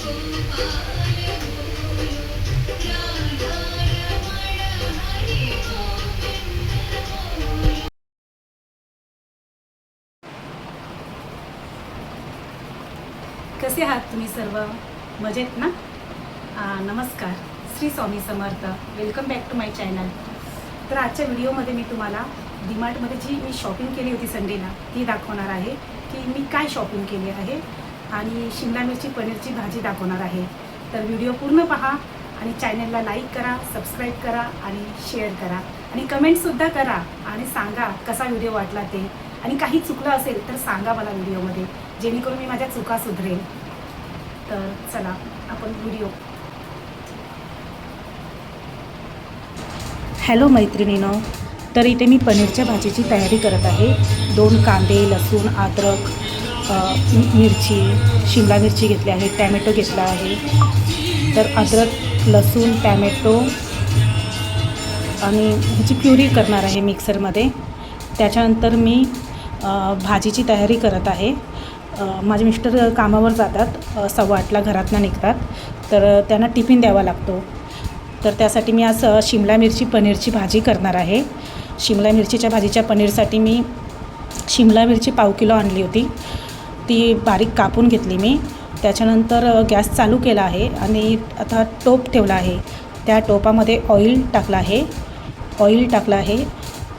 कसे आहात तुम्ही सर्व? मजेत ना? नमस्कार, Shri Swami Samarth. Welcome back to my channel. तर आजच्या व्हिडिओमध्ये मी तुम्हाला डीमार्टमध्ये जी मी शॉपिंग केली होती संडेला ती दाखवणार आहे की मी काय शॉपिंग केली आहे, आणि शिमला मिरची पनीरची भाजी दाखवणार आहे. तर व्हिडिओ पूर्ण पहा आणि चॅनलला लाईक करा, सबस्क्राईब करा आणि शेअर करा आणि कमेंटसुद्धा करा आणि सांगा कसा व्हिडिओ वाटला ते, आणि काही चुकलं असेल तर सांगा मला व्हिडिओमध्ये, जेणेकरून मी माझ्या चुका सुधरेल. तर चला आपण व्हिडिओ. हॅलो मैत्रिणींनो, तर इथे मी पनीरच्या भाजीची तयारी करत आहे. 2 कांदे, लसूण, अद्रक, मिरची, शिमला मिरची घेतली आहे, टॅमॅटो घेतला आहे. तर अद्रक, लसूण, टॅमॅटो आणि ह्याची प्युरी करणार आहे मिक्सरमध्ये. त्याच्यानंतर मी भाजीची तयारी करत आहे. माझे मिस्टर कामावर जातात, 8:15ला घरातनं निघतात, तर त्यांना टिफिन द्यावा लागतो. तर त्यासाठी मी आज शिमला मिरची पनीरची भाजी करणार आहे. शिमला मिरचीच्या भाजीच्या पनीरसाठी मी शिमला मिरची 1/2 किलो आणली होती, ती बारीक कापून घेतली मी. त्याच्यानंतर गॅस चालू केला आहे आणि आता टोप ठेवला आहे. त्या टोपामध्ये ऑइल टाकलं आहे.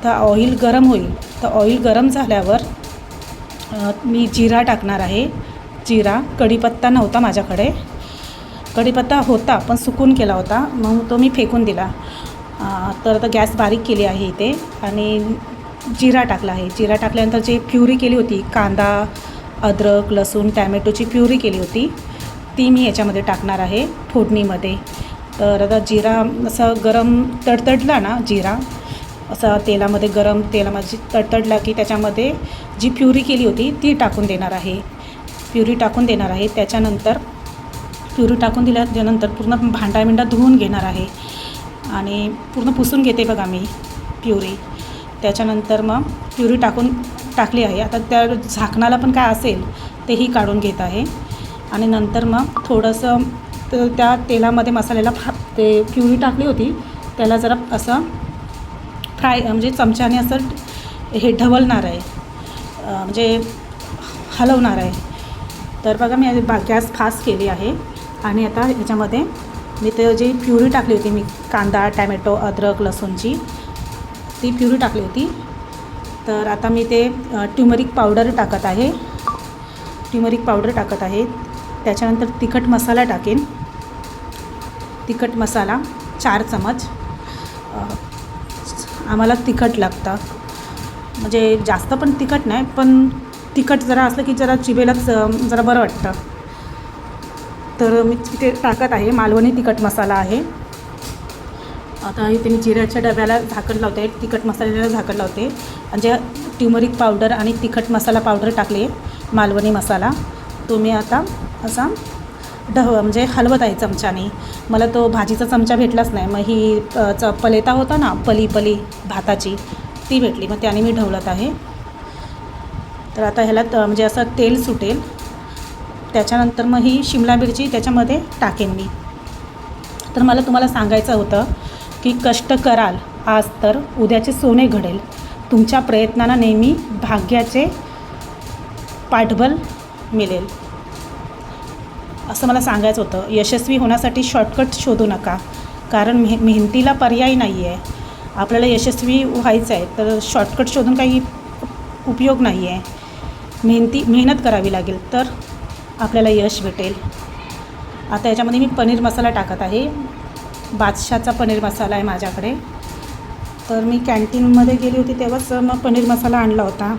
तर ऑइल गरम होईल. तर ऑइल गरम झाल्यावर मी जिरा टाकणार आहे. जिरा, कढीपत्ता नव्हता माझ्याकडे. कढीपत्ता होता पण सुकून केला होता, मग तो मी फेकून दिला. तर आता गॅस बारीक केली आहे इथे आणि जिरा टाकला आहे. जिरा टाकल्यानंतर जी प्युरी केली होती, कांदा, अद्रक, लसूण, टॅमॅटोची प्युरी केली होती, ती मी याच्यामध्ये टाकणार आहे फोडणीमध्ये. तर आता जिरा असं गरम तडतडला ना, जिरा असा तेलामध्ये, गरम तेलामध्ये तडतडला की त्याच्यामध्ये जी प्युरी केली होती ती टाकून देणार आहे. त्याच्यानंतर प्युरी टाकून दिल्यानंतर पूर्ण भांडा धुवून घेणार आहे आणि पूर्ण पुसून घेते बघा मी प्युरी. त्याच्यानंतर मग प्युरी टाकली आहे. आता त्या झाकणाला पण काय असेल तेही काढून घेत आहे. आणि नंतर मग थोडंसं त्या तेलामध्ये मसाल्याला ते प्युरी टाकली होती त्याला जरा असं फ्राय, म्हणजे चमच्याने असं हे ढवलणार आहे, म्हणजे हलवणार आहे. तर बघा मी गॅस फास्ट केली आहे आणि आता ह्याच्यामध्ये मी ते जी प्युरी टाकली होती, मी कांदा, टॅमॅटो, अद्रक, लसूणची ती प्युरी टाकली होती. तर आता मी ते ट्युमरिक पावडर टाकत आहे. त्याच्यानंतर तिखट मसाला टाकेन. तिखट मसाला 4 चमच. आम्हाला तिखट लागतं, म्हणजे जास्त पण तिखट नाही, पण तिखट जरा असलं की जरा जिभेलाच जरा बरं वाटतं. तर मी तिथे टाकत आहे. मालवणी तिखट मसाला आहे. आता इथे मी जिऱ्याच्या डब्याला झाकण लावते, तिखट मसाल्याला झाकण लावते. आणि जे ट्युमरिक पावडर आणि तिखट मसाला पावडर टाकले, मालवणी मसाला, तो मी आता असा म्हणजे हलवत आहे चमच्याने. मला तो भाजीचा चमचा भेटलाच नाही, मग ही पलेता होता ना, पली भाताची, ती भेटली, मग त्याने मी ढवलत आहे. तर आता ह्याला म्हणजे असं तेल सुटेल. त्याच्यानंतर मग ही शिमला मिरची त्याच्यामध्ये टाकेन मी. तर मला तुम्हाला सांगायचं होतं की कष्ट कराल आज तर उद्याचे सोने घडेल. तुमच्या प्रयत्नांना नेहमी भाग्याचे पाठबळ मिळेल, असं मला सांगायचं होतं. यशस्वी होण्यासाठी शॉर्टकट शोधू नका, कारण मेहनतीला पर्याय नाही आहे. आपल्याला यशस्वी व्हायचं आहे तर शॉर्टकट शोधून काही उपयोग नाही आहे. मेहनत करावी लागेल तर आपल्याला यश भेटेल. आता याच्यामध्ये मी पनीर मसाला टाकत आहे. बादशाहचा पनीर मसाला आहे माझ्याकडे. तर मी कॅन्टीनमध्ये गेली होती तेव्हाच मग पनीर मसाला आणला होता.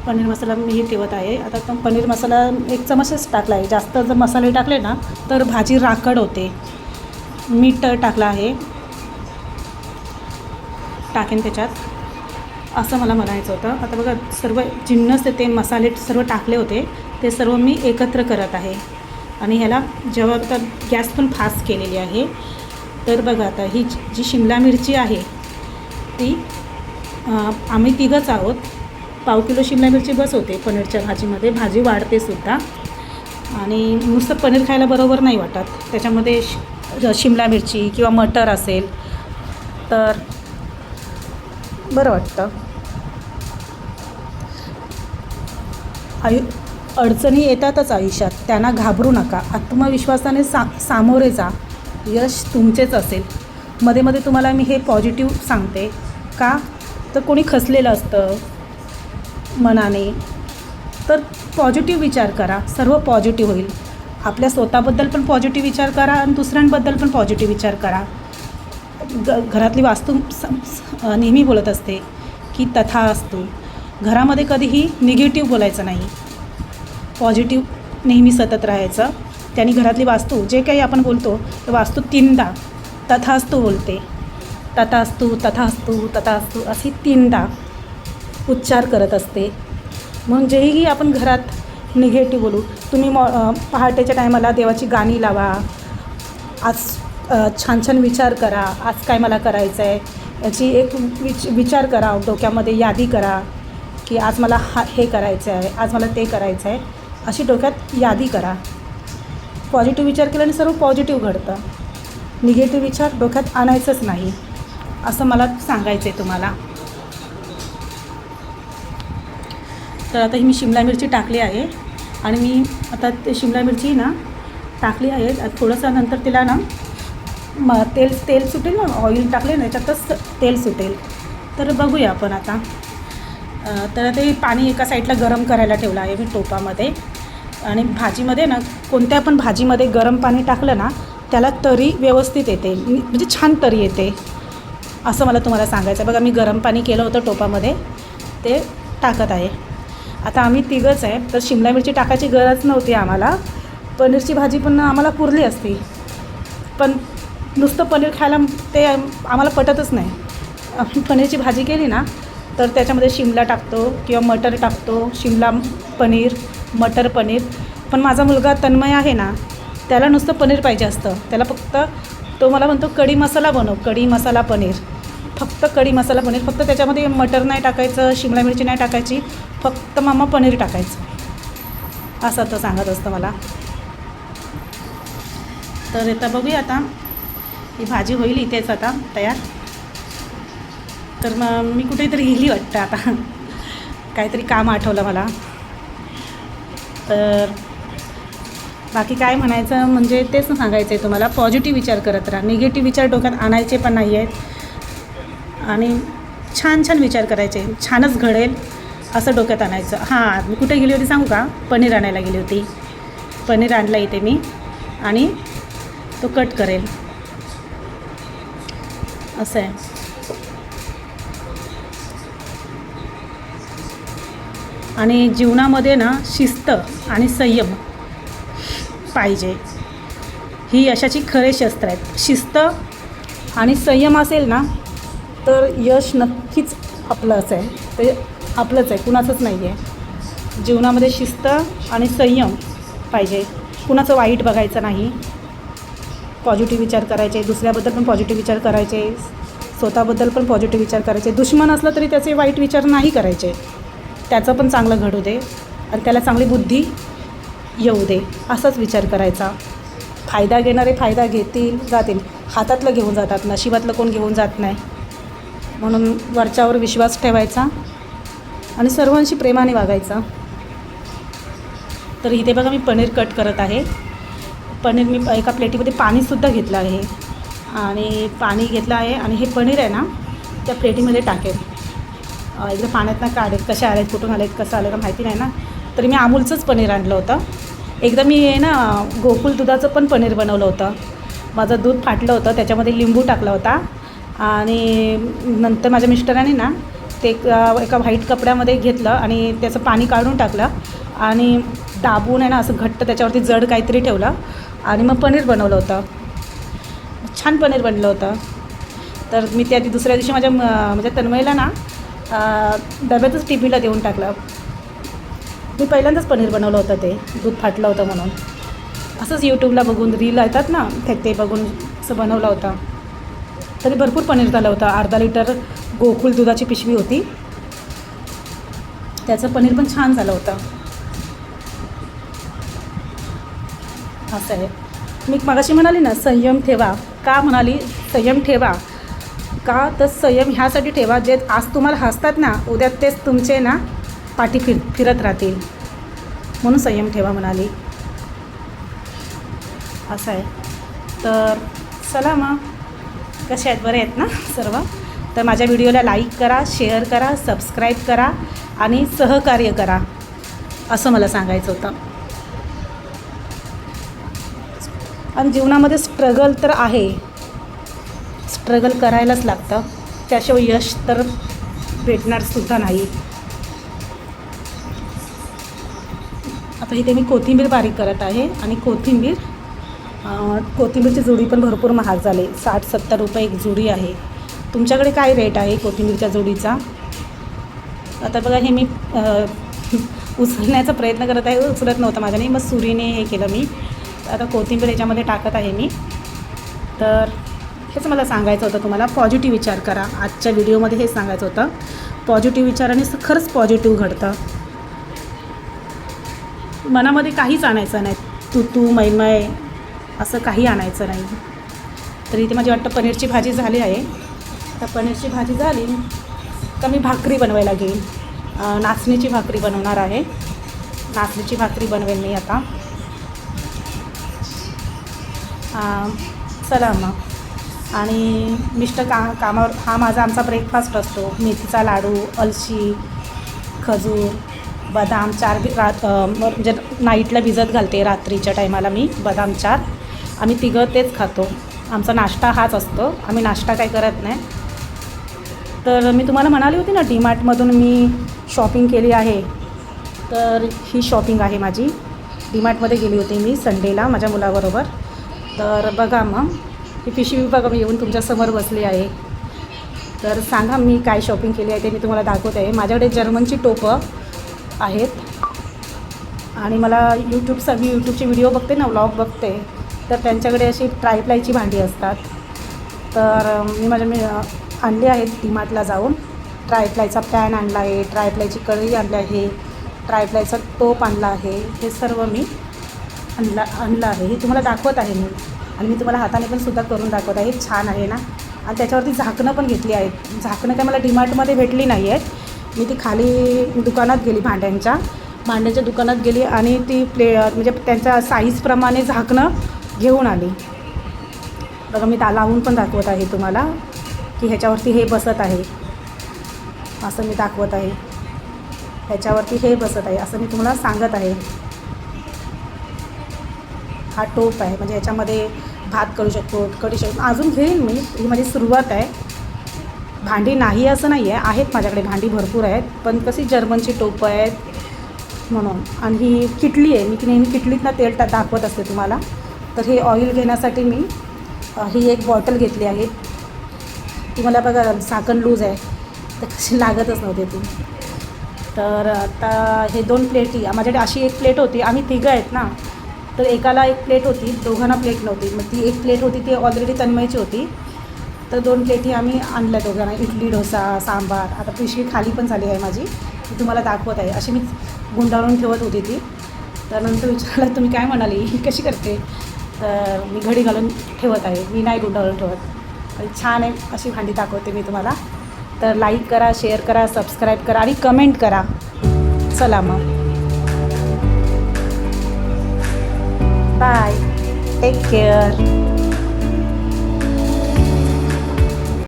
पनीर मसाला मी ठेवत आहे. आता तो पनीर मसाला 1 चमचच टाकला आहे. जास्त जर मसाले टाकले ना तर भाजी राखड होते. मीठ टाकलं आहे, टाकेन त्याच्यात, असं मला म्हणायचं होतं. आता बघा सर्व जिन्नस ते मसाले सर्व टाकले होते ते सर्व मी एकत्र करत आहे. आणि ह्याला जेव्हा आता गॅस पण फास्ट केलेली आहे. तर बघा आता ही जी शिमला मिरची आहे ती आम्ही 3घंच आहोत. 1/2 किलो शिमला मिरची बस होते पनीरच्या भाजीमध्ये. भाजी वाढते सुद्धा. आणि नुसतं पनीर खायला बरोबर नाही वाटत, त्याच्यामध्ये शिमला मिरची किंवा मटर असेल तर बरं वाटतं. अडचणी येतातच आयुष्यात, त्यांना घाबरू नका. आत्मविश्वासाने सामोरे जा. यश तुमचेच असेल. मध्ये मध्ये तुम्हाला मी हे पॉझिटिव्ह सांगते का, तर कोणी खचलेलं असतं मनाने, तर पॉझिटिव्ह विचार करा, सर्व पॉझिटिव्ह होईल. आपल्या स्वतःबद्दल पण पॉझिटिव्ह विचार करा आणि दुसऱ्यांबद्दल पण पॉझिटिव्ह विचार करा. घरातली वास्तू नेहमी बोलत असते की तथा असतो. घरामध्ये कधीही निगेटिव्ह बोलायचं नाही, पॉझिटिव्ह नेहमी सतत राहायचं. त्यांनी घरातली वास्तू जे काही आपण बोलतो तर वास्तू 3दा तथास्तू बोलते. तथास्तू तथास्तू तथास्तू अशी 3दा उच्चार करत असते. म्हणून जेही आपण घरात निगेटिव्ह बोलू, तुम्ही पहाटेच्या टायमाला देवाची गाणी लावा. आज छान छान विचार करा, आज काय मला करायचं आहे याची एक विचार करा, डोक्यामध्ये यादी करा की आज मला हे करायचं आहे, आज मला ते करायचं आहे, अशी डोक्यात यादी करा. पॉझिटिव्ह विचार केल्याने सर्व पॉझिटिव्ह घडतं. निगेटिव्ह विचार डोक्यात आणायचंच नाही, असं मला सांगायचं आहे तुम्हाला. तर आता ही मी शिमला मिरची टाकली आहे आणि मी आता ते शिमला मिरची ना टाकली आहे. थोडंसं नंतर तिला ना तेल सुटेल ना, ऑइल टाकले ना याच्यातच तेल सुटेल. तर बघूया आपण आता. तर ते पाणी एका साईडला गरम करायला ठेवलं आहे मी टोपामध्ये. आणि भाजीमध्ये ना, कोणत्या पण भाजीमध्ये गरम पाणी टाकलं ना त्याला तरी व्यवस्थित येते, म्हणजे छान तरी येते, असं मला तुम्हाला सांगायचं. बघा मी गरम पाणी केलं होतं टोपामध्ये, ते टाकत आहे. आता आम्ही तिघंच आहे, तर शिमला मिरची टाकायची गरज नव्हती आम्हाला. पनीरची भाजी पण आम्हाला पुरली असती, पण नुसतं पनीर खायला ते आम्हाला पटतच नाही. पनीरची भाजी केली ना तर त्याच्यामध्ये शिमला टाकतो किंवा मटर टाकतो, शिमला पनीर, मटर पनीर. पण माझा मुलगा तन्मय आहे ना, त्याला नुसतं पनीर पाहिजे असतं. त्याला फक्त, तो मला म्हणतो कढी मसाला बनव, कढी मसाला पनीर, फक्त कढी मसाला पनीर. फक्त त्याच्यामध्ये मटर नाही टाकायचं, शिमला मिरची नाही टाकायची, फक्त मामा पनीर टाकायचं, असं तो सांगत असतं मला. तर आता बघूया, आता ही भाजी होईल इथेच आता तयार. तर मग मी कुठेतरी गेली वाटतं आता, काहीतरी काम आठवलं मला. तर बाकी काय म्हणायचं म्हणजे तेच सांगायचं आहे तुम्हाला, पॉझिटिव्ह विचार करत राहा. निगेटिव्ह विचार डोक्यात आणायचे पण नाही आहेत आणि छान छान विचार करायचे, छानच घडेल असं डोक्यात आणायचं. हां, मी कुठे गेली होती सांगू का? पनीर आणायला गेली होती. पनीर आणलं इथे मी आणि तो कट करेल, असं आहे. आणि जीवनामध्ये ना शिस्त आणि संयम पाहिजे, ही यशाची खरे शस्त्र आहेत. शिस्त आणि संयम असेल ना तर यश नक्कीच आपलंच आहे, ते आपलंच आहे, कुणाचंच नाही आहे. जीवनामध्ये शिस्त आणि संयम पाहिजे, कुणाचं वाईट बघायचं नाही, पॉझिटिव्ह विचार करायचे, दुसऱ्याबद्दल पण पॉझिटिव्ह विचार करायचे, स्वतःबद्दल पण पॉझिटिव्ह विचार करायचे. दुश्मन असलं तरी त्याचे वाईट विचार नाही करायचे, त्याचं पण चांगलं घडू दे आणि त्याला चांगली बुद्धी येऊ दे, असाच विचार करायचा. फायदा घेणारे फायदा घेतील, जातील, हातातलं घेऊन जातात, नशिबातलं कोण घेऊन जात नाही. म्हणून वरच्यावर विश्वास ठेवायचा आणि सर्वांशी प्रेमाने वागायचा. तर इथे बघा मी पनीर कट करत आहे. पनीर मी एका प्लेटीमध्ये पाणीसुद्धा घेतलं आहे आणि पाणी घेतलं आहे आणि हे पनीर आहे ना त्या प्लेटीमध्ये टाकेल. एकदा पाण्यातनं काढेल, कशा आलेत, कुठून आलेत, कसं आलं का माहिती नाही ना. तरी मी अमूलचंच पनीर आणलं होतं. एकदा मी ना गोकुळ दुधाचं पण पनीर बनवलं होतं. माझं दूध फाटलं होतं, त्याच्यामध्ये लिंबू टाकला होता आणि नंतर माझ्या मिस्टरांनी ना ते एका व्हाईट कपड्यामध्ये घेतलं आणि त्याचं पाणी काढून टाकलं आणि दाबून आहे ना असं घट्ट त्याच्यावरती जड काहीतरी ठेवलं आणि मग पनीर बनवलं होतं. छान पनीर बनलं होतं. तर मी त्या दुसऱ्या दिवशी माझ्या तन्मयला ना डब्यातच टिफिनला देऊन टाकलं. मी पहिल्यांदाच पनीर बनवलं होतं, ते दूध फाटलं होतं म्हणून. असंच यूट्यूबला बघून, रील येतात ना ते बघून असं बनवलं होतं. तरी भरपूर पनीर झालं होतं. अर्धा लिटर गोकुळ दुधाची पिशवी होती, त्याचं पनीर पण छान झालं होतं. असं आहे. मी मगाशी म्हणाली ना संयम ठेवा, का म्हणाली संयम ठेवा का, तर संयम ह्यासाठी ठेवा जे आज तुम्हाला हसतात ना उद्या तेच तुमचे ना पाठी फिरत राहतील, म्हणून संयम ठेवा म्हणाली. असं आहे. तर चला मग, कसे आहेत, बरे आहेत ना सर्व. तर माझ्या व्हिडिओला लाईक करा, शेअर करा, सबस्क्राईब करा आणि सहकार्य करा, असं मला सांगायचं होतं. आणि जीवनामध्ये स्ट्रगल तर आहे, स्ट्रगल करायलाच लागतं, त्याशिवाय यश तर भेटणारसुद्धा नाही. आता इथे मी कोथिंबीर बारीक करत आहे आणि कोथिंबीरची जुडी पण भरपूर महाग झाली, 60-70 रुपये एक जुडी आहे. तुमच्याकडे काय रेट आहे कोथिंबीरच्या जुडीचा? आता बघा हे मी उचलण्याचा प्रयत्न करत आहे, उचलत नव्हतं माझ्याने, मग सुरीने हे केलं मी. आता कोथिंबीर याच्यामध्ये टाकत आहे मी. तर हेच मला सांगायचं होतं तुम्हाला, पॉझिटिव्ह विचार करा. आजच्या व्हिडिओमध्ये हेच सांगायचं होतं, पॉझिटिव्ह विचाराने खरंच पॉझिटिव्ह घडतं. मनामध्ये काहीच आणायचं नाही, तू मैमय असं काही आणायचं नाही. तर इथे माझी वाटतं पनीरची भाजी झाली आहे. तर पनीरची भाजी झाली का मी भाकरी बनवायला घेईन. नाचणीची भाकरी बनवणार आहे, नाचणीची भाकरी बनवेल मी आता. चला मग. आणि मिस्टर कामावर, हा माझा आमचा ब्रेकफास्ट असतो. मेथीचा लाडू, अलशी, खजूर, बदाम 4 म्हणजे नाईटला भिजत घालते, रात्रीच्या टायमाला मी बदाम 4. आम्ही तिघं तेच खातो, आमचा नाश्ता हाच असतो, आम्ही नाश्ता काय करत नाही. तर मी तुम्हाला म्हणाली होती ना डीमार्टमधून मी शॉपिंग केली आहे. तर ही शॉपिंग आहे माझी. डीमार्टमध्ये गेली होती मी संडेला माझ्या मुलाबरोबर. तर बघा मग ही पिशवी बघा, मी येऊन तुमच्यासमोर बसली आहे. तर सांगा मी काय शॉपिंग केली आहे ते मी तुम्हाला दाखवत आहे. माझ्याकडे जर्मनची टोपं आहेत आणि मला यूट्यूबचे व्हिडिओ बघते ना, व्लॉग बघते, तर त्यांच्याकडे अशी ट्रायप्लायची भांडी असतात. तर मी आणली आहेत डीमार्टला जाऊन. ट्रायप्लायचा पॅन आणला आहे, ट्रायप्लायची कढई आणली आहे, ट्रायप्लायचा टोप आणला आहे. हे सर्व मी आणलं आहे, हे तुम्हाला दाखवत आहे मी. आणि मी तुम्हाला हाताने पण सुद्धा करून दाखवत आहे. छान आहे ना. आणि त्याच्यावरती झाकणं पण घेतली आहेत. झाकणं काय मला डीमार्टमध्ये भेटली नाही आहेत, मी ती खाली दुकानात गेली, भांड्यांच्या दुकानात गेली आणि ती म्हणजे त्यांच्या साईजप्रमाणे झाकणं घेऊन आली. बघा मी लावून पण दाखवत आहे तुम्हाला की ह्याच्यावरती हे बसत आहे, असं मी दाखवत आहे. ह्याच्यावरती हे बसत आहे असं मी तुम्हाला सांगत आहे. हा टोप आहे, म्हणजे याच्यामध्ये भात करू शकतो, कढी शकतो. अजून घेईन मी, ही माझी सुरुवात आहे. भांडी नाही असं नाही आहे, आहेत माझ्याकडे भांडी भरपूर आहेत, पण कशी जर्मनची टोपं आहेत म्हणून. आणि ही किटली आहे, मी नेहमी किटलीतनं तेल दाखवत असते तुम्हाला. तर हे ऑइल घेण्यासाठी मी ही एक बॉटल घेतली आहे. ती मला बघा झाकण लूज आहे, तर कशी लागतच नव्हते ती. तर आता हे 2 प्लेटी, माझ्याकडे अशी एक प्लेट होती, आम्ही तिघं आहेत ना, तर एकाला एक प्लेट होती, दोघांना प्लेट नव्हती. मग ती एक प्लेट होती ती ऑलरेडी तन्मयची होती. तर 2 प्लेटी आम्ही आणल्या दोघांना, इडली, डोसा, सांबार. आता पिशवी खाली पण झाली आहे माझी, ती तुम्हाला दाखवत आहे. अशी मी गुंडाळून ठेवत होती ती. तर नंतर विचारलं तुम्ही काय म्हणाली, ही कशी करते, तर मी घडी घालून ठेवत आहे, मी नाही गुंडाळून ठेवत. आणि छान आहे अशी भांडी दाखवते मी तुम्हाला. तर लाईक करा, शेअर करा, सबस्क्राईब करा आणि कमेंट करा. चला मग, बाय, टेक केअर.